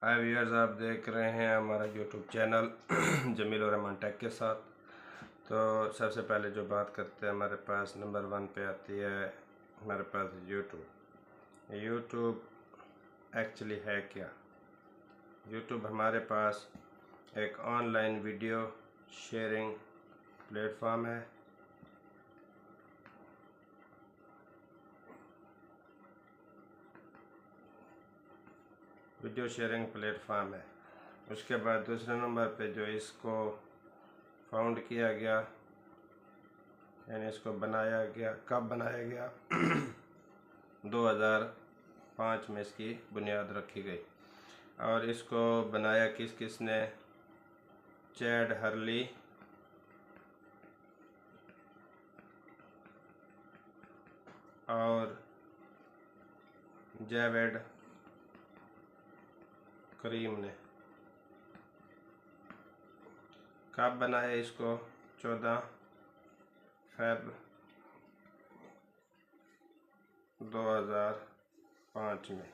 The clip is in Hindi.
हाय व्यूअर्स, आप देख रहे हैं हमारा यूट्यूब चैनल जमील और रहमान टेक के साथ। तो सबसे पहले जो बात करते हैं, हमारे पास नंबर 1 पे आती है हमारे पास यूट्यूब एक्चुअली है क्या। यूट्यूब हमारे पास एक ऑनलाइन वीडियो शेयरिंग प्लेटफॉर्म है। वीडियो शेयरिंग प्लेटफॉर्म है। उसके बाद दूसरे नंबर पे जो इसको फाउंड किया गया, यानी इसको बनाया गया, कब बनाया गया 2005 में इसकी बुनियाद रखी गई। और इसको बनाया किस ने? चैड हर्ली और जावेद करीम ने। कब बनाया इसको? 14 फ़रवरी 2005 में।